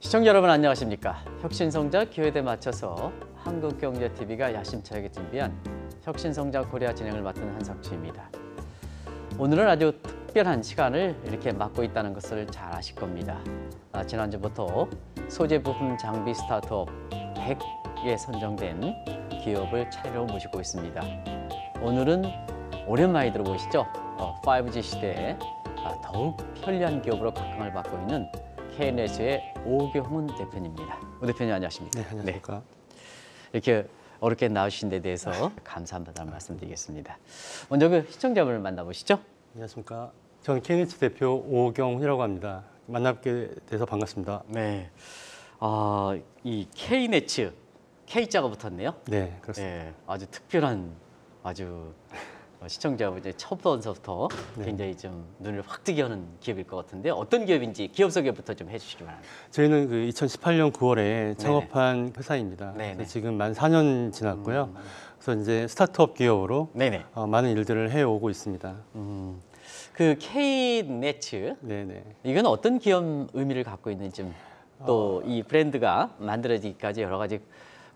시청자 여러분 안녕하십니까? 혁신성장 기회에 맞춰서 한국경제TV가 야심차게 준비한 혁신성장 코리아 진행을 맡은 한석주입니다. 오늘은 아주 특별한 시간을 이렇게 맡고 있다는 것을 잘 아실 겁니다. 지난주부터 소재 부품 장비 스타트업 100에 선정된 기업을 차례로 모시고 있습니다. 오늘은 오랜만에 들어보시죠? 5G 시대에 더욱 편리한 기업으로 각광을 받고 있는 K-네츠의 오경훈 대표님입니다. 오 대표님 안녕하십니까? 네, 안녕하십니까? 네. 이렇게 어렵게 나오신 데 대해서 감사하다는 말씀드리겠습니다. 먼저 그 시청자분을 만나보시죠. 안녕하십니까? 저는 K-네츠 대표 오경훈이라고 합니다. 만나뵙게 돼서 반갑습니다. 네. 이 K-네츠 K자가 붙었네요. 네, 그렇습니다. 네, 아주 특별한 아주 시청자분의 첫 번서부터 네. 굉장히 좀 눈을 확 뜨게 하는 기업일 것 같은데 어떤 기업인지 기업 소개부터 좀 해주시기 바랍니다. 저희는 그 2018년 9월에 창업한 회사입니다. 네네. 그래서 지금 만 4년 지났고요. 그래서 이제 스타트업 기업으로 네네. 많은 일들을 해오고 있습니다. 그 K-네츠 네네. 이건 어떤 기업 의미를 갖고 있는지 또 이 브랜드가 만들어지기까지 여러 가지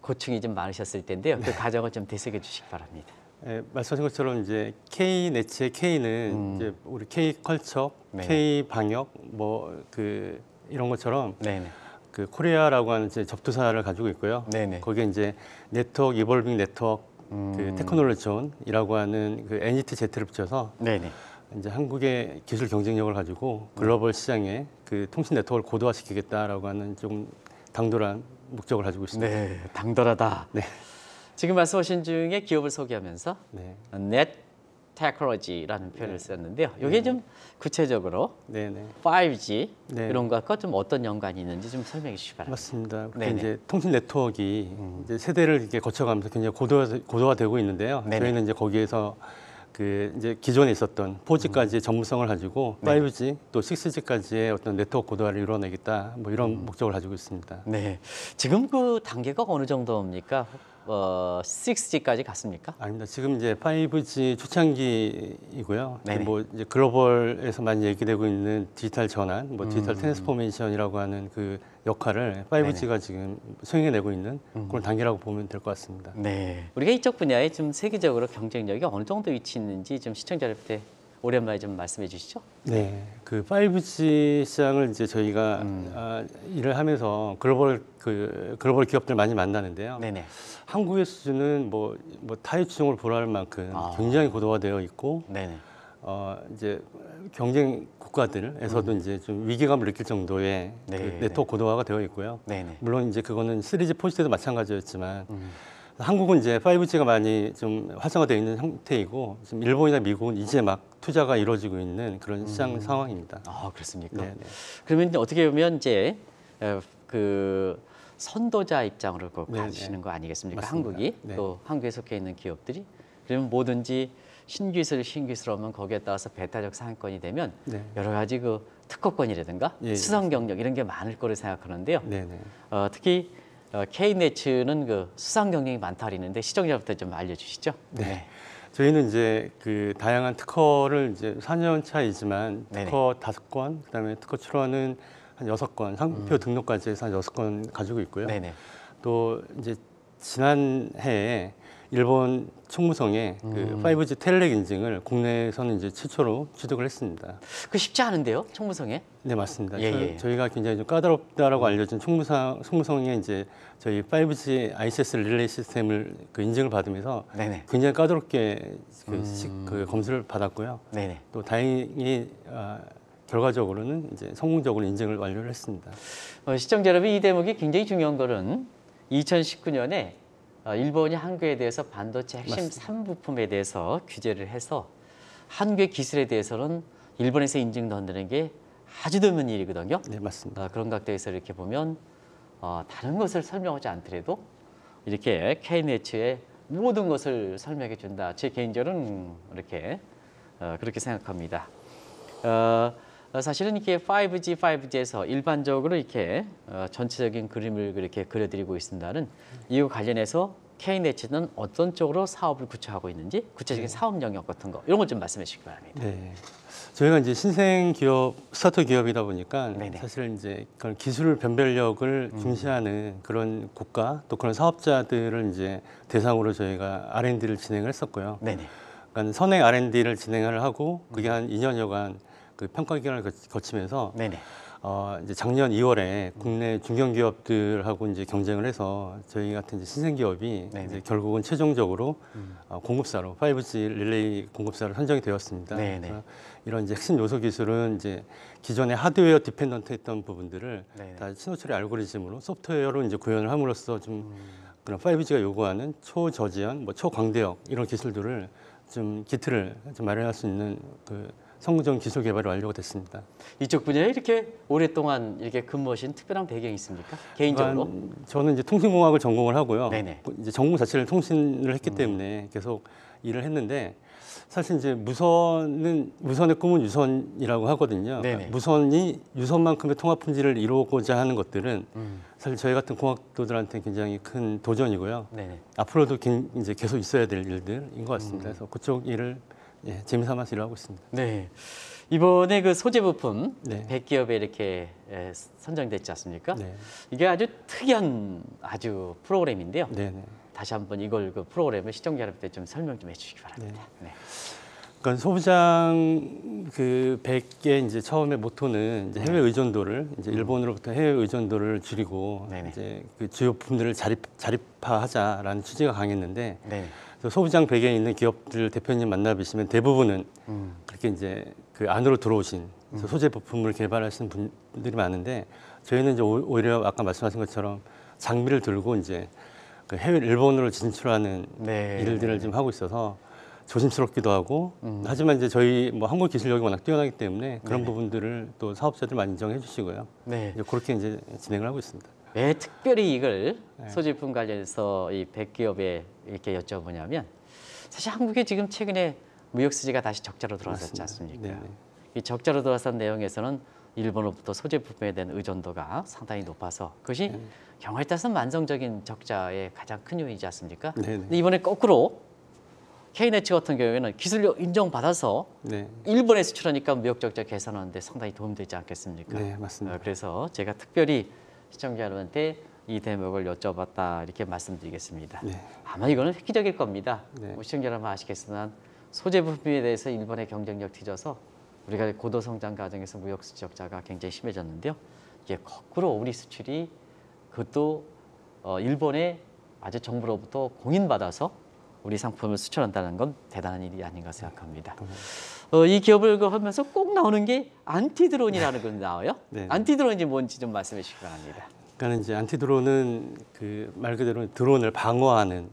고충이 좀 많으셨을 텐데요. 그 과정을 좀 되새겨 주시기 바랍니다. 네, 말씀하신 것처럼 이제 K-네츠의 K는 이제 우리 K 컬처, 네. K 방역 이런 것처럼 네네. 그 코리아라고 하는 이제 접두사를 가지고 있고요. 네네. 거기에 이제 네트워크 이볼빙 네트워크 그 테크놀로지 존이라고 하는 그 NETZ를 붙여서 네네. 이제 한국의 기술 경쟁력을 가지고 글로벌 시장에 그 통신 네트워크를 고도화시키겠다라고 하는 좀 당돌한 목적을 가지고 있습니다. 네, 당돌하다. 네. 지금 말씀하신 중에 기업을 소개하면서 네. 넷 테크놀로지라는 표현을 썼는데요. 이게 좀 구체적으로 네네. 5G 네. 이런 것과 좀 어떤 연관이 있는지 좀 설명해 주시기 바랍니다. 맞습니다. 네네. 이제 통신 네트워크가 이제 세대를 이렇게 거쳐가면서 굉장히 고도화되고 있는데요. 네네. 저희는 이제 거기에서 그 이제 기존에 있었던 4G까지의 전문성을 가지고 네. 5G 또 6G까지의 어떤 네트워크 고도화를 이뤄내겠다 뭐 이런 목적을 가지고 있습니다. 네, 지금 그 단계가 어느 정도입니까? 6G까지 갔습니까? 아닙니다. 지금 이제 5G 초창기이고요. 네네. 뭐 이제 글로벌에서 많이 얘기되고 있는 디지털 전환, 뭐 디지털 트랜스포메이션이라고 하는 그 역할을 5G가 지금 수행해내고 있는 그런 단계라고 보면 될 것 같습니다. 네, 우리가 이쪽 분야에 좀 세계적으로 경쟁력이 어느 정도 위치 있는지 좀 시청자 여러분께 오랜만에 좀 말씀해 주시죠. 네, 그 5G 시장을 이제 저희가 일을 하면서 글로벌 기업들 많이 만나는데요. 네네. 한국의 수준은 뭐 타의 추종을 불허할 만큼 굉장히 고도화되어 있고, 네네. 이제 경쟁 국가들에서도 이제 좀 위기감을 느낄 정도의 네, 그 네. 네트워크 고도화가 되어 있고요. 네네. 물론 이제 그거는 3G, 4G 때도 마찬가지였지만. 한국은 이제 5G가 많이 좀 활성화되어 있는 형태이고 지금 일본이나 미국은 이제 막 투자가 이루어지고 있는 그런 시장 상황입니다. 아, 그렇습니까? 네네. 그러면 어떻게 보면 이제 그 선도자 입장으로 꼭 네네. 가주시는 거 아니겠습니까? 맞습니다. 한국이 네. 또 한국에 속해 있는 기업들이 그러면 뭐든지 신기술하면 거기에 따라서 배타적 상위권이 되면 네. 여러 가지 그 특허권이라든가 예, 수상 경력 이런 게 많을 거로 생각하는데요. 네네. 특히 K-네츠는 그 수상 경력이 많다 그러는데 시청자부터 좀 알려주시죠. 네. 저희는 이제 그 다양한 특허를 이제 4년 차이지만 네네. 특허 5건, 그다음에 특허 출원은 한 6건, 상표 등록까지 해서 한 6건 가지고 있고요. 네네. 또 이제 지난 해에 일본 총무성에 그 5G 텔렉 인증을 국내에서는 이제 최초로 취득을 했습니다. 그 쉽지 않은데요, 총무성에? 네, 맞습니다. 예, 예. 저희가 굉장히 좀 까다롭다라고 알려진 총무성에 이제 저희 5G ICS 릴레이 시스템을 그 인증을 받으면서 네네. 굉장히 까다롭게 그 검수를 받았고요. 네네. 또 다행히 결과적으로는 이제 성공적으로 인증을 완료를 했습니다. 시청자 여러분, 이 대목이 굉장히 중요한 거는 2019년에 일본이 한국에 대해서 반도체 핵심 맞습니다. 3부품에 대해서 규제를 해서 한국의 기술에 대해서는 일본에서 인증받는 게 아주 드문 일이거든요. 네, 맞습니다. 그런 각도에서 이렇게 보면 다른 것을 설명하지 않더라도 이렇게 K-네츠의 모든 것을 설명해 준다. 제 개인적으로는 이렇게 그렇게 생각합니다. 사실은 이렇게 5G에서 일반적으로 이렇게 전체적인 그림을 그렇게 그려드리고 있습니다는 이와 관련해서 K네츠는 어떤 쪽으로 사업을 구체화하고 있는지 구체적인 사업 영역 같은 거 이런 것 좀 말씀해 주시기 바랍니다. 네. 저희가 이제 신생 기업, 스타트업 기업이다 보니까 네네. 사실 이제 그런 기술 변별력을 중시하는 그런 국가 또 그런 사업자들을 이제 대상으로 저희가 R&D를 진행을 했었고요. 네네. 그러니까 선행 R&D를 진행을 하고 그게 한 2년여간 그 평가 기간을 거치면서 네네. 이제 작년 2월에 국내 중견기업들하고 이제 경쟁을 해서 저희 같은 이제 신생기업이 네네. 이제 결국은 최종적으로 공급사로 5G 릴레이 공급사로 선정이 되었습니다. 네네. 그래서 이런 이제 핵심 요소 기술은 이제 기존의 하드웨어 디펜던트했던 부분들을 네네. 다 신호처리 알고리즘으로 소프트웨어로 이제 구현을 함으로써 좀 그런 5G가 요구하는 초저지연, 뭐 초광대역 이런 기술들을 좀 기틀을 좀 마련할 수 있는 그 성공적인 기술 개발이 완료가 됐습니다. 이쪽 분야에 이렇게 오랫동안 이렇게 근무하신 특별한 배경이 있습니까? 개인적으로? 저는 이제 통신공학을 전공을 하고요. 네네. 이제 전공 자체를 통신을 했기 때문에 계속 일을 했는데 사실 이제 무선의 꿈은 유선이라고 하거든요. 네네. 무선이 유선만큼의 통합 품질을 이루고자 하는 것들은 사실 저희 같은 공학도들한테 굉장히 큰 도전이고요. 네네. 앞으로도 이제 계속 있어야 될 일들인 것 같습니다. 그래서 그쪽 일을 재미삼아서 일하고 있습니다. 네. 이번에 그 소재 부품 네. 100기업에 이렇게 선정됐지 않습니까? 네. 이게 아주 특이한 아주 프로그램인데요. 네네. 다시 한번 이걸 그 프로그램을 시청자 여러분께 좀 설명 좀 해주시기 바랍니다. 네. 그러니까 소부장 그 100개 이제 처음에 모토는 이제 해외 의존도를 이제 일본으로부터 해외 의존도를 줄이고 네네. 이제 그 주요 부품들을 자립화하자라는 취지가 강했는데 네. 그래서 소부장 100에 있는 기업들 대표님 만나 뵈시면 대부분은 그렇게 이제 그 안으로 들어오신 그래서 소재 부품을 개발하시는 분들이 많은데 저희는 이제 오히려 아까 말씀하신 것처럼 장비를 들고 이제 그 해외 일본으로 진출하는 네. 일들을 좀 하고 있어서 조심스럽기도 하고 하지만 이제 저희 뭐 한국 기술력이 워낙 뛰어나기 때문에 그런 네네. 부분들을 또 사업자들 많이 인정해 주시고요. 네. 이제 그렇게 이제 진행을 하고 있습니다. 왜 특별히 이걸 소지품 관련해서 이 100기업에 이렇게 여쭤보냐면 사실 한국에 지금 최근에 무역 수지가 다시 적자로 들어왔었지 않습니까? 네네. 이 적자로 들어왔던 내용에서는 일본으로부터 소재 부품에 대한 의존도가 상당히 높아서 그것이 경우에 따라서 만성적인 적자의 가장 큰 요인이지 않습니까? 네네. 근데 이번에 거꾸로 K네츠 같은 경우에는 기술력 인정받아서 네. 일본에 수출하니까 무역 적자 개선하는데 상당히 도움되지 않겠습니까? 네, 맞습니다. 그래서 제가 특별히 시청자 여러분한테 이 대목을 여쭤봤다 이렇게 말씀드리겠습니다. 네. 아마 이거는 획기적일 겁니다. 네. 뭐 시청자 여러분 아시겠지만 소재 부품에 대해서 일본의 경쟁력 뒤져서 우리가 고도 성장 과정에서 무역 수지 적자가 굉장히 심해졌는데요. 이게 거꾸로 우리 수출이 그것도 일본의 아주 정부로부터 공인받아서 우리 상품을 수출한다는 건 대단한 일이 아닌가 생각합니다. 이 기업을 하면서 꼭 나오는 게 안티드론이라는 건 나와요. 네. 안티드론이 뭔지 좀 말씀해 주시기 바랍니다. 그러니까 이제 안티드론은 그 말 그대로 드론을 방어하는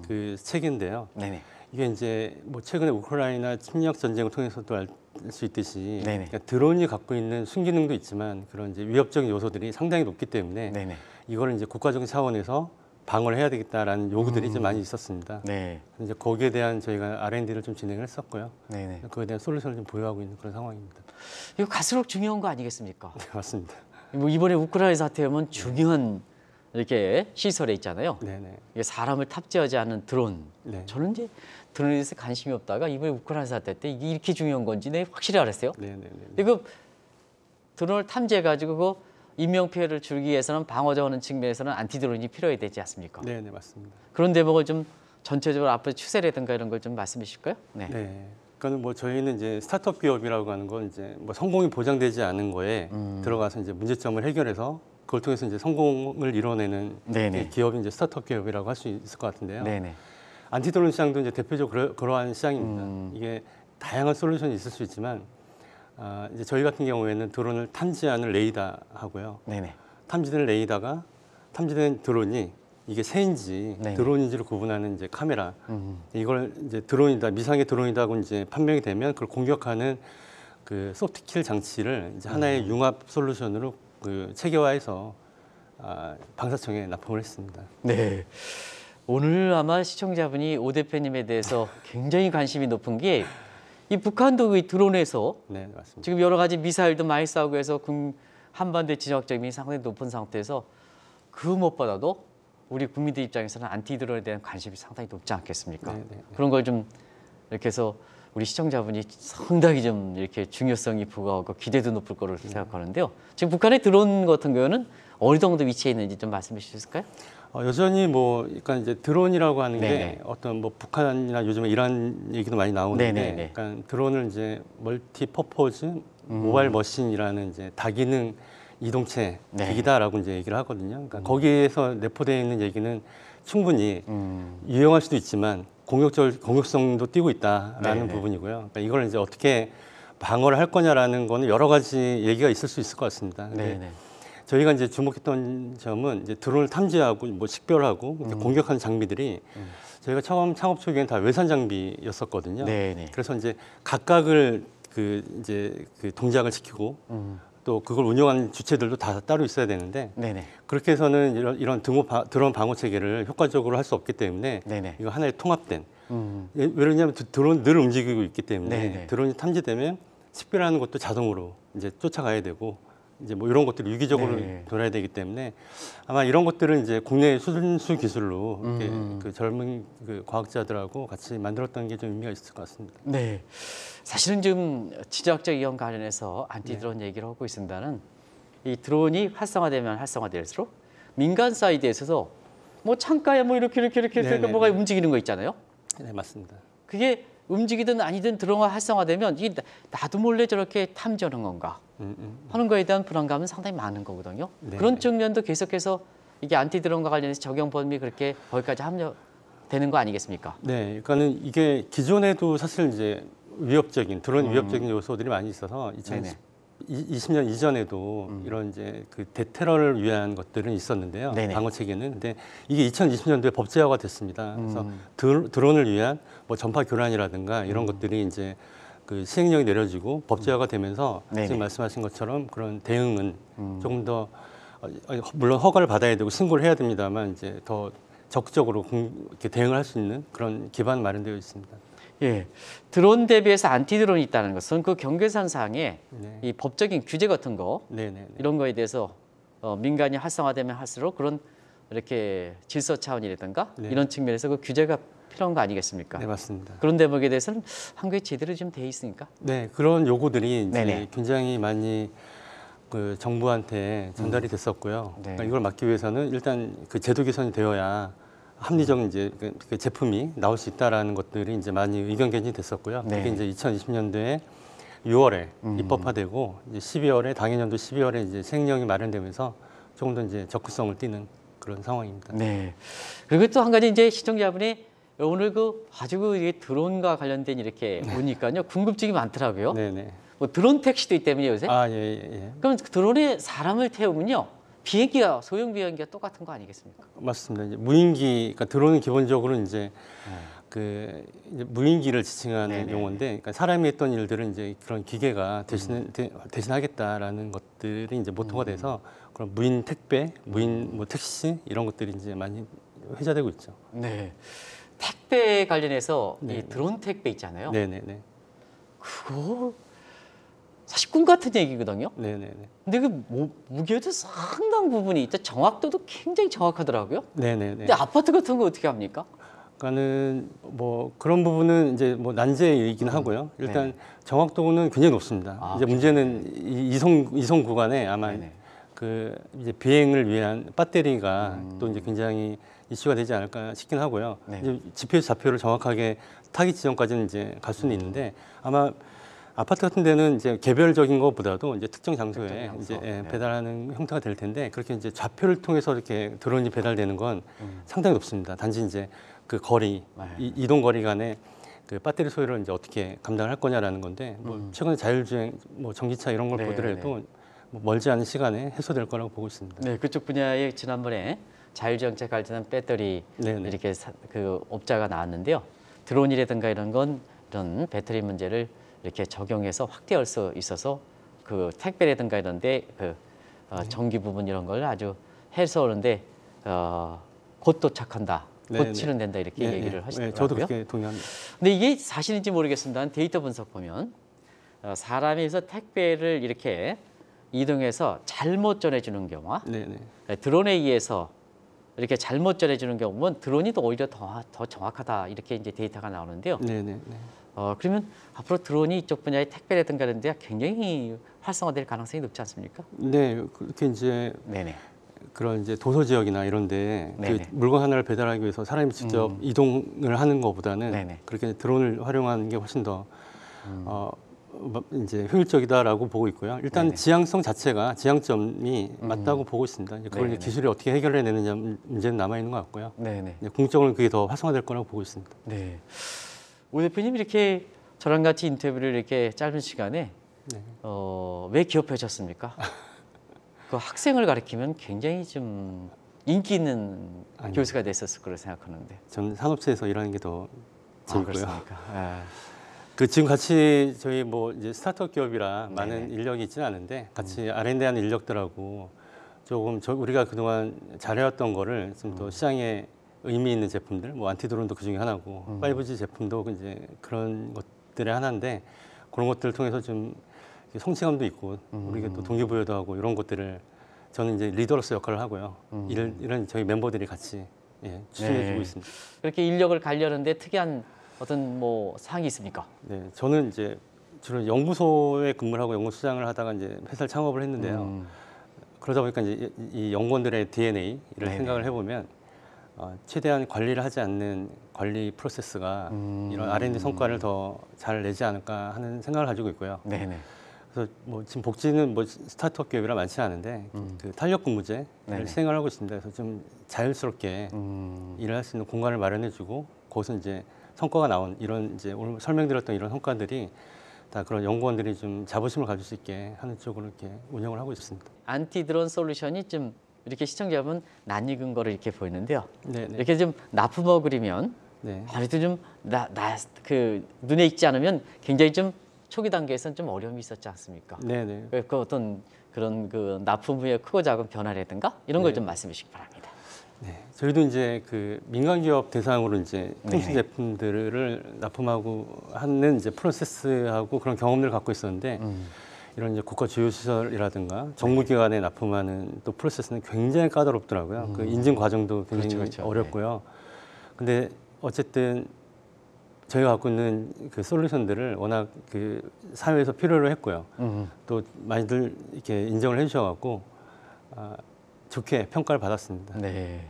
그 체계인데요. 네네. 이게 이제 뭐 최근에 우크라이나 침략 전쟁을 통해서도 알 수 있듯이 네네. 그러니까 드론이 갖고 있는 순기능도 있지만 그런 이제 위협적인 요소들이 상당히 높기 때문에 네네. 이거를 이제 국가적인 차원에서 방어를 해야 되겠다라는 요구들이 좀 많이 있었습니다. 네. 이제 거기에 대한 저희가 R&D를 좀 진행을 했었고요. 네네. 그에 대한 솔루션을 좀 보유하고 있는 그런 상황입니다. 이거 갈수록 중요한 거 아니겠습니까? 네, 맞습니다. 뭐 이번에 우크라이나 사태하면 중요한 이렇게 시설에 있잖아요. 네네. 이게 사람을 탑재하지 않은 드론. 네. 저는 이제 드론에 대해서 관심이 없다가 이번에 우크라이나 사태 때 이게 이렇게 중요한 건지 내가 확실히 알았어요. 네네네. 이거 드론을 탐지해가지고 그 인명 피해를 줄이기 위해서는 방어적인 측면에서는 안티드론이 필요해야 되지 않습니까? 네네 맞습니다. 그런 대목을 좀 전체적으로 앞으로 추세라든가 이런 걸 좀 말씀해 주실까요? 네. 네. 그러니까 뭐 저희는 이제 스타트업 기업이라고 하는 건 이제 뭐 성공이 보장되지 않은 거에 들어가서 이제 문제점을 해결해서 그걸 통해서 이제 성공을 이뤄내는 네네. 기업이 이제 스타트업 기업이라고 할 수 있을 것 같은데요. 네네. 안티드론 시장도 이제 대표적으로 그러한 시장입니다. 이게 다양한 솔루션이 있을 수 있지만 이제 저희 같은 경우에는 드론을 탐지하는 레이더 하고요. 네네. 탐지된 레이더가 탐지된 드론이 이게 새인지 네네. 드론인지를 구분하는 이제 카메라. 이걸 이제 드론이다, 미상의 드론이다고 이제 판명이 되면 그걸 공격하는 그 소프트킬 장치를 이제 하나의 융합 솔루션으로 그 체계화해서 방사청에 납품을 했습니다. 네. 오늘 아마 시청자분이 오 대표님에 대해서 굉장히 관심이 높은 게 이 북한도 이 드론에서 네, 맞습니다. 지금 여러 가지 미사일도 많이 쏴고 해서 한반도의 지정학점이 상당히 높은 상태에서 그 무엇보다도 우리 국민들 입장에서는 안티 드론에 대한 관심이 상당히 높지 않겠습니까? 네, 네. 그런 걸 좀 이렇게 해서 우리 시청자분이 상당히 좀 이렇게 중요성이 부과하고 기대도 높을 거로 생각하는데요. 지금 북한의 드론 같은 경우는 어느 정도 위치에 있는지 좀 말씀해 주실 수 있을까요? 여전히 뭐 그러니까 이제 드론이라고 하는 네네. 게 어떤 뭐 북한이나 요즘에 이란 얘기도 많이 나오는데 네네네. 그러니까 드론을 이제 멀티 퍼포즈 모바일 머신이라는 이제 다기능 이동체 네. 기기다라고 이제 얘기를 하거든요. 그러니까 거기에서 내포되어 있는 얘기는 충분히 음. 유용할 수도 있지만 공격성도 띄고 있다라는 네네. 부분이고요. 그러니까 이걸 이제 어떻게 방어를 할 거냐라는 거는 여러 가지 얘기가 있을 수 있을 것 같습니다. 근데 네네. 저희가 이제 주목했던 점은 이제 드론을 탐지하고 뭐 식별하고 이렇게 공격하는 장비들이 저희가 처음 창업 초기에는 다 외산 장비였었거든요. 네네. 그래서 이제 각각을 그 동작을 시키고 또 그걸 운영하는 주체들도 다 따로 있어야 되는데 네네. 그렇게 해서는 이런 드론 방어 체계를 효과적으로 할 수 없기 때문에 네네. 이거 하나의 통합된 음. 왜 그러냐면 드론 늘 움직이고 있기 때문에 네네. 드론이 탐지되면 식별하는 것도 자동으로 이제 쫓아가야 되고 이제 뭐 이런 것들이 유기적으로 네. 돌아야 되기 때문에 아마 이런 것들은 이제 국내 순수 기술로 이렇게 그 젊은 그 과학자들하고 같이 만들었던 게 좀 의미가 있을 것 같습니다. 네. 사실은 지금 지정학적 이용 관련해서 안티 드론 얘기를 하고 있습니다는 이 드론이 활성화되면 활성화될수록 민간 사이드에 있어서 뭐 창가에 뭐 이렇게 네네. 뭐가 움직이는 거 있잖아요. 네, 맞습니다. 그게 움직이든 아니든 드론화 활성화되면 이게 나도 몰래 저렇게 탐지하는 건가 하는 거에 대한 불안감은 상당히 많은 거거든요. 네. 그런 측면도 계속해서 이게 안티 드론과 관련해서 적용 범위 그렇게 거기까지 합류되는 거 아니겠습니까? 네, 그러니까는 이게 기존에도 사실 이제 위협적인 위협적인 요소들이 많이 있어서 네네. 20년 이전에도 이런 이제 그 대테러를 위한 것들은 있었는데요. 네네. 방어 체계는. 근데 이게 2020년도에 법제화가 됐습니다. 그래서 드론을 위한 뭐 전파 교란이라든가 이런 것들이 이제 그 시행령이 내려지고 법제화가 되면서 네네. 지금 말씀하신 것처럼 그런 대응은 조금 더 물론 허가를 받아야 되고 신고를 해야 됩니다만 이제 더 적극적으로 이렇게 대응을 할 수 있는 그런 기반 마련되어 있습니다. 예, 드론 대비해서 안티 드론이 있다는 것은 그 경계선상에 네. 이 법적인 규제 같은 거 네네. 이런 거에 대해서 민간이 활성화되면 할수록 그런 이렇게 질서 차원이라든가 네. 이런 측면에서 그 규제가 필요한 거 아니겠습니까? 네, 맞습니다. 그런 대목에 대해서는 한국에 제대로 좀 돼 있으니까. 네, 그런 요구들이 이제 네네. 굉장히 많이 그 정부한테 전달이 됐었고요. 네. 그러니까 이걸 막기 위해서는 일단 그 제도 개선이 되어야 합리적인 이제 그 제품이 나올 수 있다라는 것들이 이제 많이 의견 개진이 됐었고요. 네. 그게 이제 2020년도에 6월에 입법화되고 이제 12월에 당해년도 12월에 이제 시행령이 마련되면서 조금 더 이제 적극성을 띠는 그런 상황입니다. 네. 그리고 또 한 가지 이제 시청자분이 오늘 그 아주 그 이게 드론과 관련된 이렇게 보니까요 궁금증이 많더라고요. 네네. 뭐 드론 택시도 있다면요 요새? 아, 예, 예. 그럼 드론에 사람을 태우면요 비행기가 소형 비행기가 똑같은 거 아니겠습니까? 맞습니다. 이제 무인기, 그러니까 드론은 기본적으로 이제 그 이제 무인기를 지칭하는 네네. 용어인데, 그러니까 사람이 했던 일들은 이제 그런 기계가 대신하겠다라는 것들이 이제 모토가 돼서 그런 무인 택배, 무인 뭐 택시 이런 것들이 이제 많이 회자되고 있죠. 네. 택배 관련해서 이 네네. 드론 택배 있잖아요. 네네네. 그거 사실 꿈 같은 얘기거든요. 네네네. 근데 그 무게도 상당 부분이 있다. 정확도도 굉장히 정확하더라고요. 네네네. 근데 아파트 같은 거 어떻게 합니까? 그러니까는 뭐 그런 부분은 이제 뭐 난제이긴 하고요. 일단 네네. 정확도는 굉장히 높습니다. 아, 이제 문제는 이 이송 구간에 아마 네네. 그 이제 비행을 위한 배터리가 또 이제 굉장히 이슈가 되지 않을까 싶긴 하고요. 네. 이제 GPS 좌표를 정확하게 타깃 지점까지는 이제 갈 수는 있는데 아마 아파트 같은 데는 이제 개별적인 것보다도 이제 특정 장소에 특정 장소. 이제 네. 배달하는 형태가 될 텐데 그렇게 이제 좌표를 통해서 이렇게 드론이 배달되는 건 상당히 높습니다. 단지 이제 그 거리, 네. 이동 거리 간에 그 배터리 소요를 이제 어떻게 감당을 할 거냐라는 건데 뭐 최근에 자율주행, 뭐 전기차 이런 걸 네, 보더라도 뭐 멀지 않은 시간에 해소될 거라고 보고 있습니다. 네, 그쪽 분야에 지난번에 자율주행차 관련한 배터리 네네. 이렇게 그 업자가 나왔는데요. 드론이라든가 이런 건 이런 배터리 문제를 이렇게 적용해서 확대할 수 있어서 그 택배라든가 이런데 그 전기 부분 이런 걸 아주 해소하는데 곧 도착한다, 곧 네네. 실현된다 이렇게 네, 얘기를 네. 하시더라고요. 저도 그렇게 동의합니다. 근데 이게 사실인지 모르겠습니다만 데이터 분석 보면 사람에서 택배를 이렇게 이동해서 잘못 전해주는 경우와 네네. 드론에 의해서 이렇게 잘못 전해주는 경우 보면 드론이 더 오히려 더 정확하다 이렇게 이제 데이터가 나오는데요. 네네네. 그러면 앞으로 드론이 이쪽 분야의 택배라든가 이런 데가 굉장히 활성화될 가능성이 높지 않습니까? 네, 그렇게 이제 네네. 그런 이제 도서 지역이나 이런데 그 네네. 물건 하나를 배달하기 위해서 사람이 직접 이동을 하는 것보다는 네네. 그렇게 드론을 활용하는 게 훨씬 더 이제 효율적이다라고 보고 있고요. 일단 네네. 지향성 자체가 지향점이 맞다고 보고 있습니다. 이제 그걸 이제 네네. 기술이 어떻게 해결해내느냐 문제는 남아 있는 것 같고요. 네네. 이제 공적으로 그게 더 활성화될 거라고 보고 있습니다. 네. 오 대표님 이렇게 저랑 같이 인터뷰를 이렇게 짧은 시간에 네. 왜 기업하셨습니까? 그 학생을 가르치면 굉장히 좀 인기 있는 아니요. 교수가 됐었을 거라 생각하는데. 전 산업체에서 일하는 게 더 재밌고요. 그렇습니까? 아, 그 지금 같이 저희 뭐 이제 스타트업 기업이라 네네. 많은 인력이 있지는 않은데 같이 R&D하는 인력들하고 조금 우리가 그동안 잘해왔던 거를 좀 더 시장에 의미 있는 제품들, 뭐 안티드론도 그 중에 하나고 5G 제품도 이제 그런 것들의 하나인데 그런 것들을 통해서 좀 성취감도 있고 우리가 또 동기부여도 하고 이런 것들을 저는 이제 리더로서 역할을 하고요. 이런 저희 멤버들이 같이 추진해주고 네. 있습니다. 그렇게 인력을 관리하는데 특이한 어떤 뭐 사항이 있습니까? 네, 저는 이제 주로 연구소에 근무를 하고 연구소장을 하다가 이제 회사를 창업을 했는데요. 그러다 보니까 이제 이 연구원들의 DNA를 네네. 생각을 해보면 최대한 관리를 하지 않는 관리 프로세스가 이런 R&D 성과를 더 잘 내지 않을까 하는 생각을 가지고 있고요. 네네. 그래서 뭐 지금 복지는 뭐 스타트업 기업이라 많지 않은데 그 탄력 근무제를 네네. 시행을 하고 있습니다. 그래서 좀 자율스럽게 일을 할 수 있는 공간을 마련해주고 거기서 이제 성과가 나온 이런 이제 오늘 설명드렸던 이런 성과들이 다 그런 연구원들이 좀 자부심을 가질 수 있게 하는 쪽으로 이렇게 운영을 하고 있습니다. 안티드론 솔루션이 좀 이렇게 시청자분 낯익은 거를 이렇게 보이는데요. 네, 네. 이렇게 좀 납품어 그리면 네. 아무래도 좀 그 눈에 익지 않으면 굉장히 좀 초기 단계에서는 좀 어려움이 있었지 않습니까? 네, 네. 그 어떤 그런 그 납품 후에 크고 작은 변화라든가 이런 걸 네. 좀 말씀해 주시기 바랍니다. 네, 저희도 이제 그 민간 기업 대상으로 이제 통신 네. 제품들을 납품하고 하는 이제 프로세스하고 그런 경험들을 갖고 있었는데 이런 이제 국가 주요 시설이라든가 정부기관에 납품하는 또 프로세스는 굉장히 까다롭더라고요. 그 인증 과정도 굉장히 그렇죠. 어렵고요. 근데 어쨌든 저희가 갖고 있는 그 솔루션들을 워낙 그 사회에서 필요로 했고요. 또 많이들 이렇게 인정을 해주셔갖고 좋게 평가를 받았습니다. 네.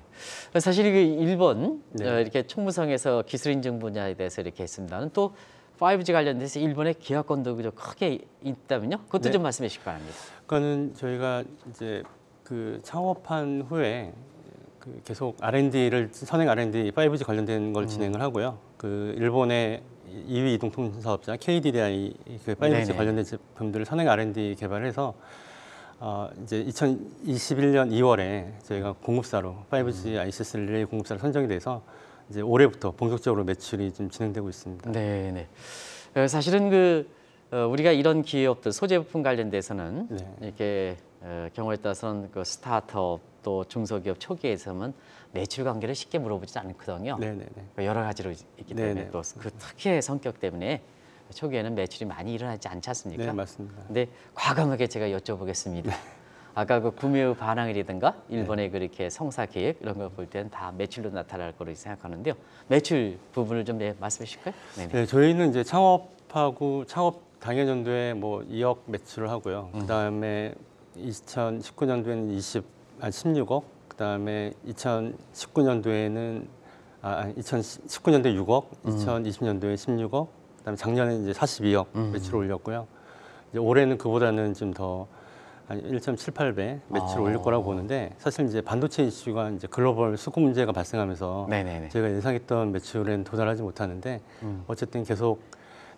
사실 그 일본 네. 이렇게 총무성에서 기술 인증 분야에 대해서 이렇게 했습니다는 또 5G 관련돼서 일본의 계약권도 그저 크게 있다면요. 그것도 네. 좀 말씀해 주시기 바랍니다. 그러니까는 저희가 이제 그 창업한 후에 그 계속 R&D를 선행 R&D 5G 관련된 걸 진행을 하고요. 그 일본의 2위 이동통신 사업자 KDDI 그 5G 네네. 관련된 제품들을 선행 R&D 개발해서 이제 2021년 2월에 저희가 공급사로 5G ICS 릴레이 공급사로 선정이 돼서 이제 올해부터 본격적으로 매출이 좀 진행되고 있습니다. 네. 사실은 그 우리가 이런 기업들 소재 부품 관련돼서는 네. 이렇게 경우에 따라서는 그 스타트업 또 중소기업 초기에서는 매출 관계를 쉽게 물어보지 않거든요. 네네네. 여러 가지로 있기 때문에 네네. 또 그 특유의 성격 때문에 초기에는 매출이 많이 일어나지 않지 않습니까? 네, 맞습니다. 근데 과감하게 제가 여쭤보겠습니다. 아까 그 구매의 반응이라든가 일본의 그렇게 성사 계획 이런 걸 볼 때는 다 매출로 나타날 거로 생각하는데요. 매출 부분을 좀 말씀해 주실까요? 네, 저희는 이제 창업 당해년도에 뭐 2억 매출을 하고요. 그다음에 2019년도에는 16억, 그다음에 2019년도에는 2019년도에 6억, 2020년도에 16억, 그다음에 작년에 이제 42억 매출을 올렸고요. 이제 올해는 그보다는 좀 더 한 1.78배 매출을 올릴 거라고 보는데 사실 이제 반도체 이슈가 이제 글로벌 수급 문제가 발생하면서 네네네. 저희가 예상했던 매출엔 도달하지 못하는데 어쨌든 계속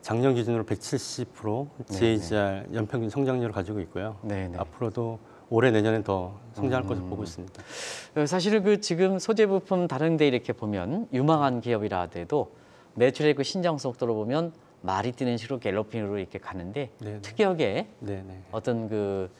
작년 기준으로 170% CAGR 연평균 성장률을 가지고 있고요. 네네. 앞으로도 올해 내년엔 더 성장할 것으로 보고 있습니다. 사실은 그 지금 소재 부품 다른 데 이렇게 보면 유망한 기업이라 하더라도 매출의 그 신장 속도로 보면 말이 뛰는 식으로 갤로핑으로 이렇게 가는데 네네. 특이하게 네네. 어떤 그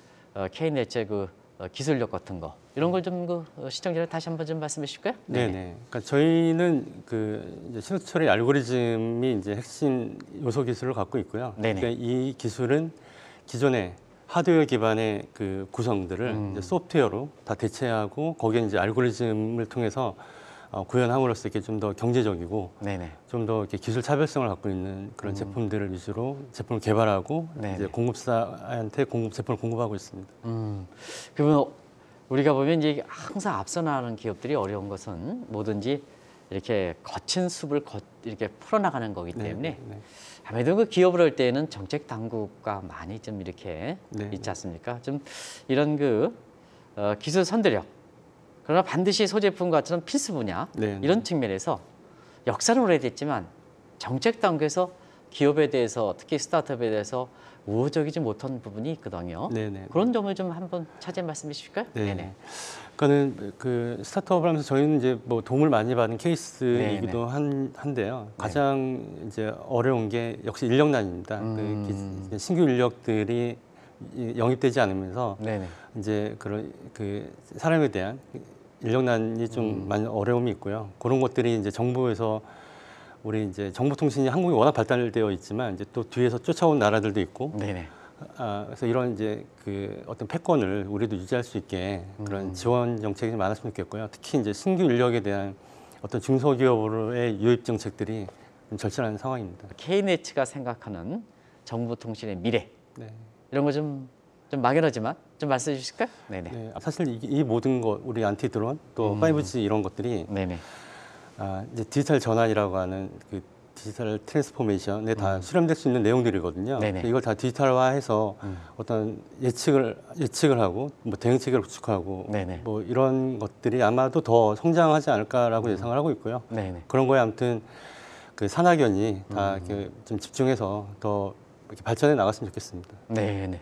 K넷의 그 기술력 같은 거 이런 걸 좀 그 시청자들 다시 한번 좀 말씀해 주실까요? 네네. 그러니까 저희는 그 이제 신호수 처리 알고리즘이 이제 핵심 요소 기술을 갖고 있고요. 네네. 그러니까 이 기술은 기존에 하드웨어 기반의 그 구성들을 이제 소프트웨어로 다 대체하고 거기에 이제 알고리즘을 통해서 구현함으로써 이렇게 좀 더 경제적이고 네네. 좀 더 이렇게 기술 차별성을 갖고 있는 그런 제품들을 위주로 제품을 개발하고 네네. 이제 공급사한테 제품을 공급하고 있습니다. 그러면 우리가 보면 이제 항상 앞서 나가는 기업들이 어려운 것은 뭐든지 이렇게 거친 숲을 이렇게 풀어나가는 거기 때문에 네. 아무래도 그 기업을 할 때는 정책 당국과 많이 좀 이렇게 네. 있지 않습니까? 좀 이런 그 기술 선도력, 그러나 반드시 소제품과처럼 필수 분야 네. 이런 측면에서 역사는 오래됐지만 정책 당국에서 기업에 대해서 특히 스타트업에 대해서 우호적이지 못한 부분이 있거든요. 네네. 그런 점을 좀 한번 차제 말씀해 주실까요? 네. 네네. 그러니까는 그 스타트업을 하면서 저희는 이제 뭐 도움을 많이 받은 케이스이기도 한데요. 가장 이제 어려운 게 역시 인력난입니다. 그 신규 인력들이 영입되지 않으면서 네네. 이제 그런 그 사람에 대한 인력난이 좀 많이 어려움이 있고요. 그런 것들이 이제 정부에서 우리 이제 정보통신이 한국이 워낙 발달되어 있지만 이제 또 뒤에서 쫓아온 나라들도 있고 네네. 그래서 이런 이제 그 어떤 패권을 우리도 유지할 수 있게 그런 지원 정책이 좀 많았으면 좋겠고요. 특히 이제 신규 인력에 대한 어떤 중소기업으로의 유입 정책들이 좀 절실한 상황입니다. K네츠가 생각하는 정보통신의 미래 네. 이런 거 좀 막연하지만 좀 말씀해 주실까요? 네네. 네. 사실 이 모든 것 우리 안티 드론 또 5G 이런 것들이 네네. 이제 디지털 전환이라고 하는 그 디지털 트랜스포메이션에 다 수렴될 수 있는 내용들이거든요. 네네. 이걸 다 디지털화해서 어떤 예측을 하고 뭐 대응책을 구축하고 네네. 뭐 이런 것들이 아마도 더 성장하지 않을까라고 예상을 하고 있고요. 네네. 그런 거에 아무튼 그 산학연이 다 이렇게 좀 집중해서 더 이렇게 발전해 나갔으면 좋겠습니다. 네네.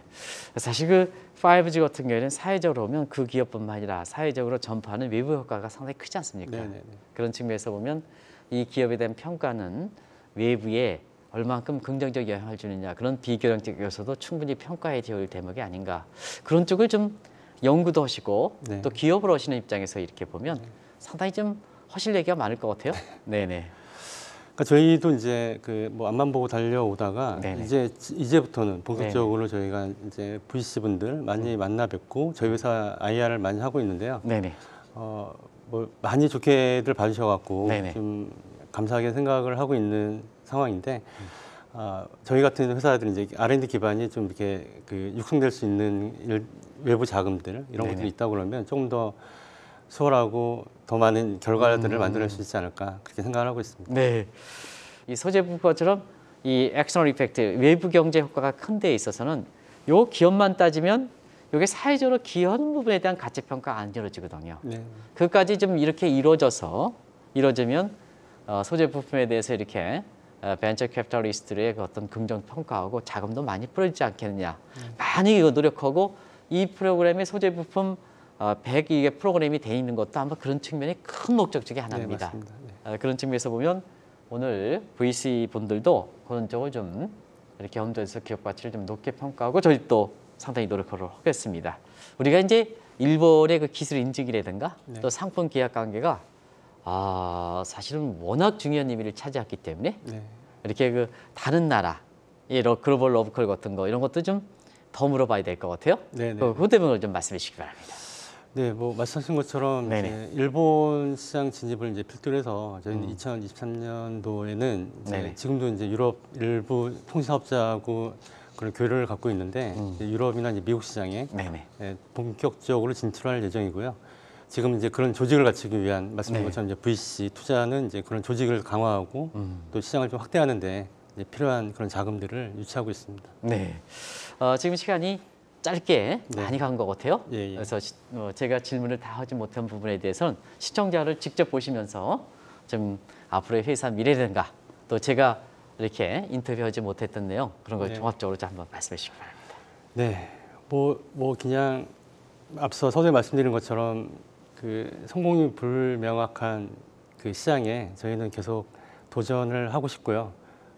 사실 그 5G 같은 경우에는 사회적으로 보면 그 기업뿐만 아니라 사회적으로 전파하는 외부 효과가 상당히 크지 않습니까? 네네네. 그런 측면에서 보면 이 기업에 대한 평가는 외부에 얼만큼 긍정적 영향을 주느냐 그런 비교령적 요소도 충분히 평가해 줄 대목이 아닌가 그런 쪽을 좀 연구도 하시고 네. 또 기업을 하시는 입장에서 이렇게 보면 상당히 좀 하실 얘기가 많을 것 같아요. 네네. 그러니까 저희도 이제 그 뭐 앞만 보고 달려오다가 네네. 이제부터는 본격적으로 저희가 이제 VC 분들 많이 만나 뵙고 저희 회사 IR을 많이 하고 있는데요. 네네. 뭐 많이 좋게들 봐주셔갖고 네네. 좀 감사하게 생각을 하고 있는 상황인데 저희 같은 회사들은 이제 R&D 기반이 좀 이렇게 그 육성될 수 있는 외부 자금들 이런 네네. 것들이 있다 그러면 조금 더 수월하고 더 많은 결과들을 만들어낼 수 있지 않을까 그렇게 생각을 하고 있습니다. 네. 이 소재부처럼 이 엑스터널 이펙트 외부 경제 효과가 큰 데 있어서는 요 기업만 따지면 이게 사회적으로 기여하는 부분에 대한 가치 평가 안 이루어지거든요. 네. 그까지 좀 이렇게 이루어지면 소재 부품에 대해서 이렇게 벤처 캐피탈리스트의 그 어떤 긍정 평가하고 자금도 많이 뿌려지지 않겠느냐. 많이 이거 노력하고 이 프로그램의 소재 부품 100개 프로그램이 돼 있는 것도 아마 그런 측면이 큰 목적 중에 하나입니다. 네, 맞습니다. 네. 그런 측면에서 보면 오늘 VC 분들도 그런 쪽을 좀 이렇게 염두에서 기업 가치를 좀 높게 평가하고 저희도 상당히 노력하도록 하겠습니다. 우리가 이제 일본의 그 기술 인증이라든가 또 상품 계약 관계가 사실은 워낙 중요한 의미를 차지했기 때문에 네. 이렇게 그 다른 나라, 글로벌 러브콜 같은 거 이런 것도 좀 더 물어봐야 될 것 같아요. 네, 네. 그 대목을 좀 말씀해 주시기 바랍니다. 네, 뭐 말씀하신 것처럼 네네. 이제 일본 시장 진입을 이제 필두로 해서 저희는 2023년도에는 네네. 지금도 이제 유럽 일부 통신사업자하고 그런 교류를 갖고 있는데 이제 유럽이나 이제 미국 시장에 네네. 본격적으로 진출할 예정이고요. 지금 이제 그런 조직을 갖추기 위한 말씀드린 네. 것처럼 이제 VC 투자는 이제 그런 조직을 강화하고 또 시장을 좀 확대하는데 이제 필요한 그런 자금들을 유치하고 있습니다. 네. 지금 시간이 짧게 네. 많이 간 것 같아요. 예, 예. 그래서 제가 질문을 다 하지 못한 부분에 대해서는 시청자를 직접 보시면서 좀 앞으로의 회사 미래라든가 또 제가 이렇게 인터뷰하지 못했던 내용 그런 걸 네. 종합적으로 좀 한번 말씀해 주시기 바랍니다. 네, 뭐 그냥 앞서 서두에 말씀드린 것처럼 그 성공이 불명확한 그 시장에 저희는 계속 도전을 하고 싶고요.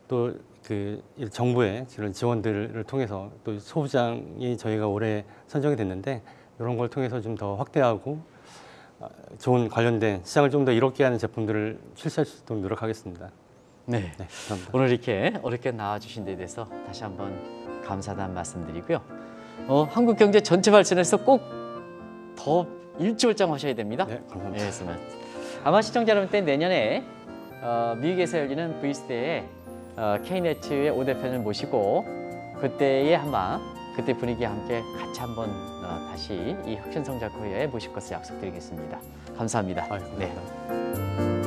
또 그 정부의 이런 지원들을 통해서 또 소부장이 저희가 올해 선정이 됐는데 이런 걸 통해서 좀 더 확대하고 좋은 관련된 시장을 좀 더 이롭게 하는 제품들을 출시할 수 있도록 노력하겠습니다. 네. 네, 감사합니다. 오늘 이렇게 어렵게 나와주신 데 대해서 다시 한번 감사하다는 말씀드리고요. 한국 경제 전체 발전에서 꼭 더 일조월장하셔야 됩니다. 네, 감사합니다. 네, 그렇습니다. 아마 시청자 여러분께 내년에 미국에서 열리는 V스대에 K네츠의 오 대표를 모시고 그때의 아마 그때 분위기와 함께 같이 한번 다시 이 혁신성장 코리아에 모실 것을 약속드리겠습니다. 감사합니다. 감사합니다. 네.